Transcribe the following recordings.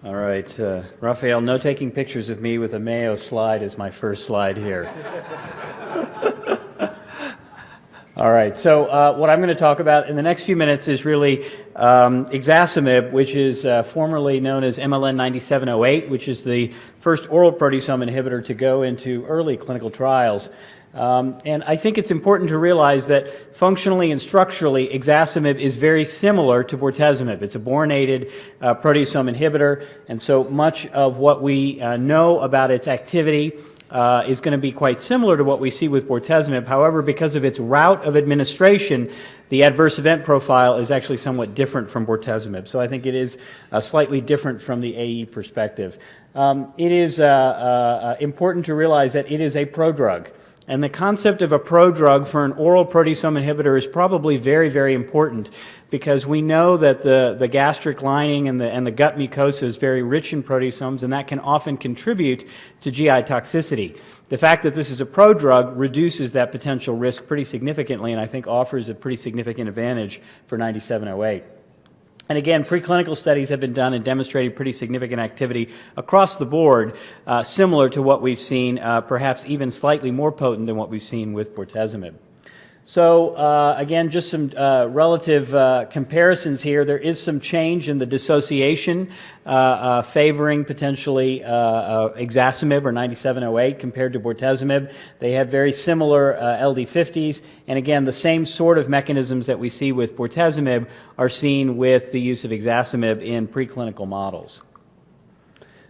All right, Raphael, no taking pictures of me with a Mayo slide as my first slide here. All right, so what I'm going to talk about in the next few minutes is really ixazomib, which is formerly known as MLN9708, which is the first oral proteasome inhibitor to go into early clinical trials. And I think it's important to realize that functionally and structurally, ixazomib is very similar to bortezomib. It's a borinated proteasome inhibitor, and so much of what we know about its activity is going to be quite similar to what we see with bortezomib. However, because of its route of administration, the adverse event profile is actually somewhat different from bortezomib. So I think it is slightly different from the AE perspective. It is important to realize that it is a prodrug. And the concept of a prodrug for an oral proteasome inhibitor is probably very, very important because we know that the gastric lining and the gut mucosa is very rich in proteasomes, and that can often contribute to GI toxicity. The fact that this is a prodrug reduces that potential risk pretty significantly, and I think offers a pretty significant advantage for 9708. And again, preclinical studies have been done and demonstrated pretty significant activity across the board, similar to what we've seen, perhaps even slightly more potent than what we've seen with bortezomib. So again, just some relative comparisons here. There is some change in the dissociation favoring potentially ixazomib or 9708 compared to bortezomib. They have very similar LD50s, and again, the same sort of mechanisms that we see with bortezomib are seen with the use of ixazomib in preclinical models.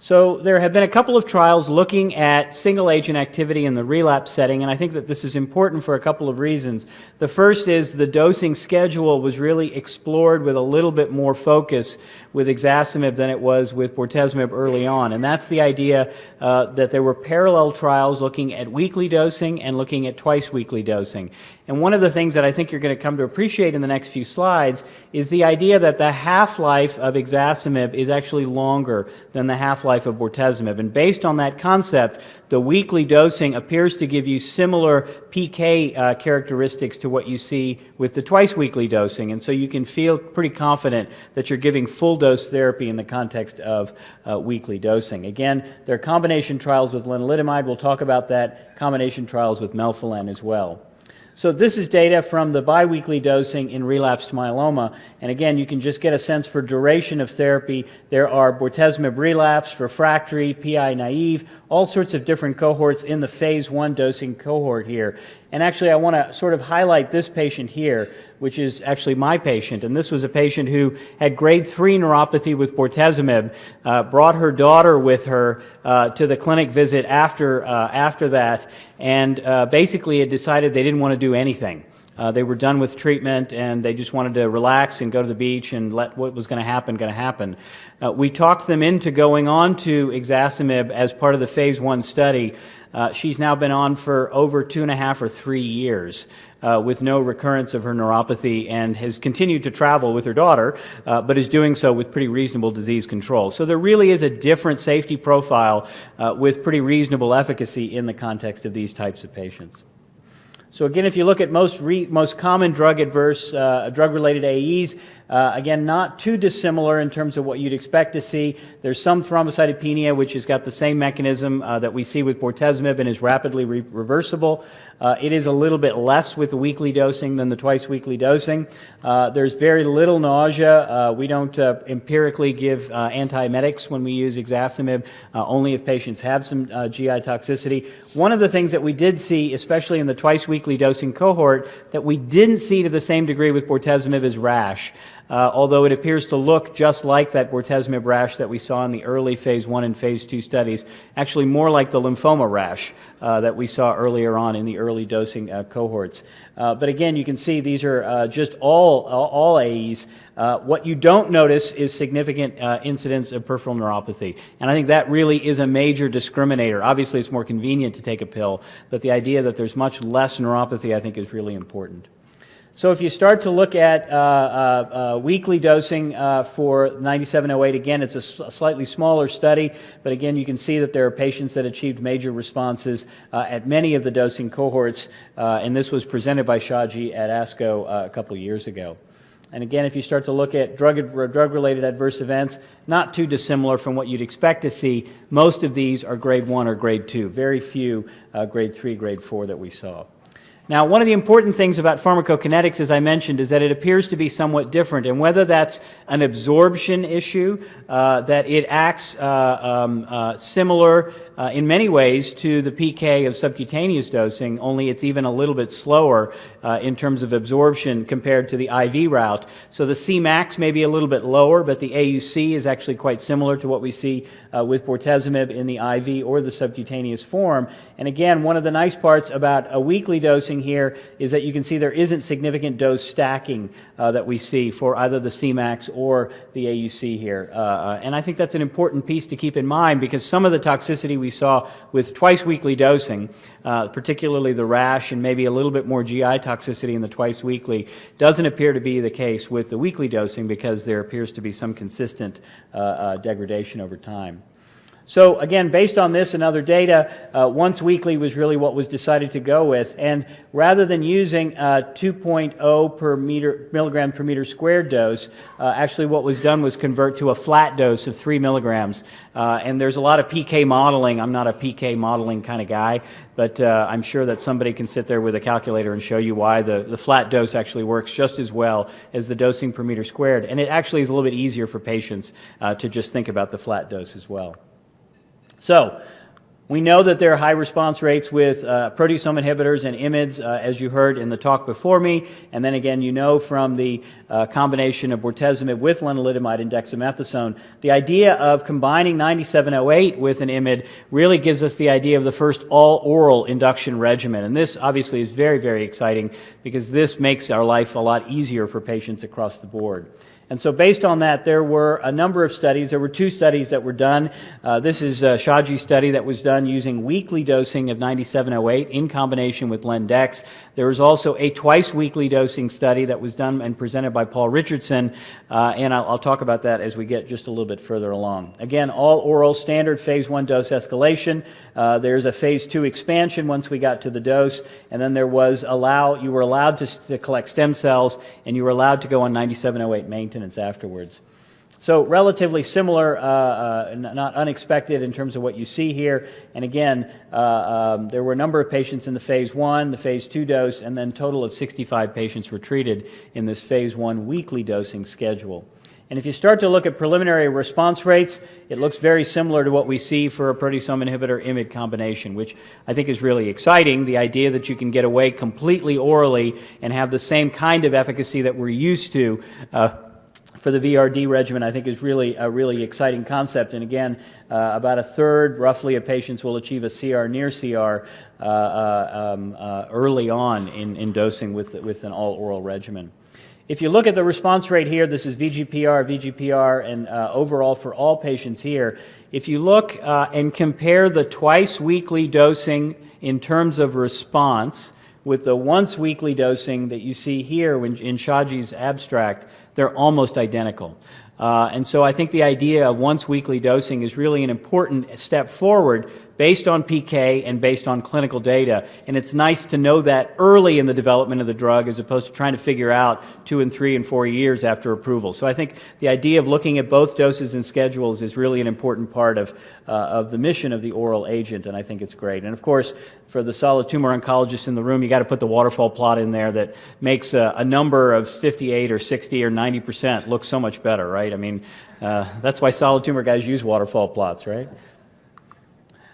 So there have been a couple of trials looking at single-agent activity in the relapse setting, and I think that this is important for a couple of reasons. The first is the dosing schedule was really explored with a little bit more focus with ixazomib than it was with bortezomib early on, and that's the idea that there were parallel trials looking at weekly dosing and looking at twice-weekly dosing. And one of the things that I think you're going to come to appreciate in the next few slides is the idea that the half-life of ixazomib is actually longer than the half-life of bortezomib. And based on that concept, the weekly dosing appears to give you similar PK characteristics to what you see with the twice-weekly dosing. And so you can feel pretty confident that you're giving full-dose therapy in the context of weekly dosing. Again, there are combination trials with lenalidomide. We'll talk about that. Combination trials with melphalan as well. So this is data from the biweekly dosing in relapsed myeloma. And again, you can just get a sense for duration of therapy. There are bortezomib relapse, refractory, PI naive, all sorts of different cohorts in the phase 1 dosing cohort here. And actually, I want to sort of highlight this patient here, which is actually my patient. And this was a patient who had grade 3 neuropathy with bortezomib, brought her daughter with her to the clinic visit after that, and basically had decided they didn't want to do anything. They were done with treatment, and they just wanted to relax and go to the beach and let what was going to happen. We talked them into going on to ixazomib as part of the phase 1 study. She's now been on for over 2.5 or 3 years with no recurrence of her neuropathy, and has continued to travel with her daughter, but is doing so with pretty reasonable disease control. So there really is a different safety profile with pretty reasonable efficacy in the context of these types of patients. So again, if you look at most common drug-related AEs, again, not too dissimilar in terms of what you'd expect to see. There's some thrombocytopenia, which has got the same mechanism that we see with bortezomib and is rapidly reversible. It is a little bit less with the weekly dosing than the twice-weekly dosing. There's very little nausea. We don't empirically give antiemetics when we use ixazomib, only if patients have some GI toxicity. One of the things that we did see, especially in the twice-weekly dosing cohort, that we didn't see to the same degree with bortezomib is rash. Although it appears to look just like that bortezomib rash that we saw in the early phase 1 and phase 2 studies, actually more like the lymphoma rash that we saw earlier on in the early dosing cohorts. But again, you can see these are just all AEs. What you don't notice is significant incidence of peripheral neuropathy. And I think that really is a major discriminator. Obviously, it's more convenient to take a pill, but the idea that there's much less neuropathy, I think, is really important. So if you start to look at weekly dosing for 9708, again, it's a slightly smaller study, but again, you can see that there are patients that achieved major responses at many of the dosing cohorts, and this was presented by Shaji at ASCO a couple years ago. And again, if you start to look at drug-related adverse events, not too dissimilar from what you'd expect to see. Most of these are grade 1 or grade 2. Very few grade 3, grade 4 that we saw. Now, one of the important things about pharmacokinetics, as I mentioned, is that it appears to be somewhat different. And whether that's an absorption issue, that it acts similar in many ways to the PK of subcutaneous dosing, only it's even a little bit slower in terms of absorption compared to the IV route. So the Cmax may be a little bit lower, but the AUC is actually quite similar to what we see with bortezomib in the IV or the subcutaneous form. And again, one of the nice parts about a weekly dosing here is that you can see there isn't significant dose stacking that we see for either the Cmax or the AUC here. And I think that's an important piece to keep in mind, because some of the toxicity we saw with twice-weekly dosing, particularly the rash and maybe a little bit more GI toxicity in the twice-weekly, doesn't appear to be the case with the weekly dosing, because there appears to be some consistent degradation over time. So again, based on this and other data, once weekly was really what was decided to go with. And rather than using 2.0 per milligram per meter squared dose, actually what was done was convert to a flat dose of 3 milligrams. And there's a lot of PK modeling. I'm not a PK modeling kind of guy, but I'm sure that somebody can sit there with a calculator and show you why the flat dose actually works just as well as the dosing per meter squared. And it actually is a little bit easier for patients to just think about the flat dose as well. So, we know that there are high response rates with proteasome inhibitors and IMiDs, as you heard in the talk before me, and then again, you know from the combination of bortezomib with lenalidomide and dexamethasone, the idea of combining 9708 with an IMiD really gives us the idea of the first all-oral induction regimen, and this obviously is very, very exciting, because this makes our life a lot easier for patients across the board. And so based on that, there were a number of studies. There were 2 studies that were done. This is Shaji's study that was done using weekly dosing of 9708 in combination with Len-Dex. There was also a twice-weekly dosing study that was done and presented by Paul Richardson, and I'll talk about that as we get just a little bit further along. Again, all oral standard phase 1 dose escalation. There's a phase 2 expansion once we got to the dose, and then there was you were allowed to collect stem cells, and you were allowed to go on 9708 maintenance afterwards. So relatively similar, not unexpected in terms of what you see here. And again, there were a number of patients in the phase 1, the phase 2 dose, and then a total of 65 patients were treated in this phase 1 weekly dosing schedule. And if you start to look at preliminary response rates, it looks very similar to what we see for a proteasome inhibitor IMiD combination, which I think is really exciting. The idea that you can get away completely orally and have the same kind of efficacy that we're used to for the VRD regimen, I think is really a really exciting concept. And again, about a third, roughly, of patients will achieve a CR, near CR, early on in dosing with an all-oral regimen. If you look at the response rate here, this is VGPR, and overall for all patients here. If you look and compare the twice-weekly dosing in terms of response with the once-weekly dosing that you see here in Shaji's abstract, they're almost identical. And so I think the idea of once-weekly dosing is really an important step forward based on PK and based on clinical data. And it's nice to know that early in the development of the drug as opposed to trying to figure out 2 and 3 and 4 years after approval. So I think the idea of looking at both doses and schedules is really an important part of the mission of the oral agent, and I think it's great. And of course, for the solid tumor oncologists in the room, you got to put the waterfall plot in there that makes a number of 58 or 60 or 90% look so much better, right? I mean, that's why solid tumor guys use waterfall plots, right?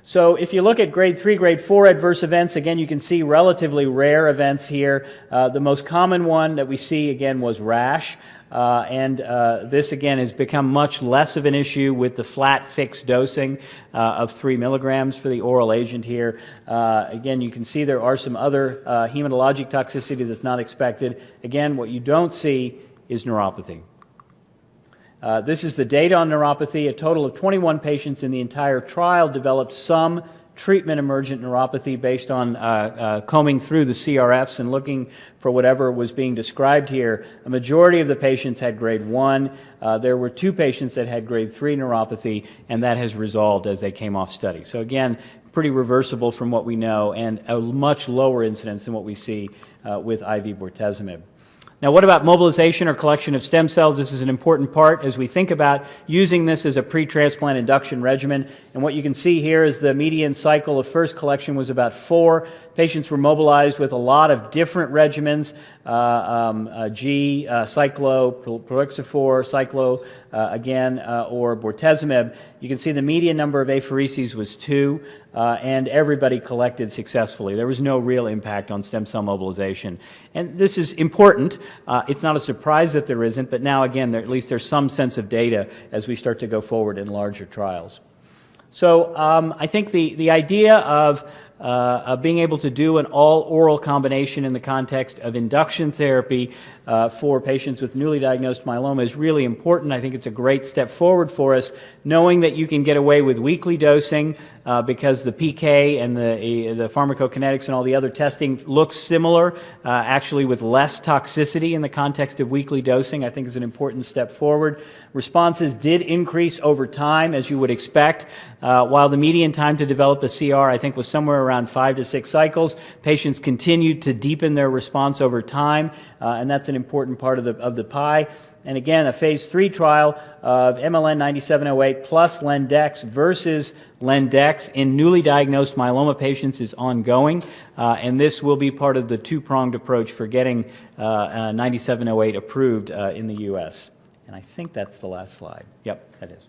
So if you look at grade 3, grade 4 adverse events, again, you can see relatively rare events here. The most common one that we see, again, was rash. This, again, has become much less of an issue with the flat fixed dosing of 3 milligrams for the oral agent here. Again, you can see there are some other hematologic toxicity that's not expected. Again, what you don't see is neuropathy. This is the data on neuropathy. A total of 21 patients in the entire trial developed some treatment-emergent neuropathy based on combing through the CRFs and looking for whatever was being described here. A majority of the patients had grade 1. There were 2 patients that had grade 3 neuropathy, and that has resolved as they came off study. So again, pretty reversible from what we know, and a much lower incidence than what we see with IV bortezomib. Now, what about mobilization or collection of stem cells? This is an important part as we think about using this as a pre-transplant induction regimen. And what you can see here is the median cycle of first collection was about 4. Patients were mobilized with a lot of different regimens, cyclo, plerixafor, cyclo, or bortezomib. You can see the median number of aphereses was 2, and everybody collected successfully. There was no real impact on stem cell mobilization. And this is important. It's not a surprise that there isn't, but now again, at least there's some sense of data as we start to go forward in larger trials. So I think the idea of being able to do an all-oral combination in the context of induction therapy for patients with newly diagnosed myeloma is really important. I think it's a great step forward for us, knowing that you can get away with weekly dosing because the PK and the pharmacokinetics and all the other testing looks similar, actually with less toxicity in the context of weekly dosing, I think is an important step forward. Responses did increase over time, as you would expect. While the median time to develop a CR, I think, was somewhere around 5 to 6 cycles, patients continued to deepen their response over time, and that's an important part of the pie. And again, a phase 3 trial of MLN9708 plus Lendex versus Lendex in newly diagnosed myeloma patients is ongoing, and this will be part of the two-pronged approach for getting 9708 approved in the U.S. And I think that's the last slide. Yep, that is.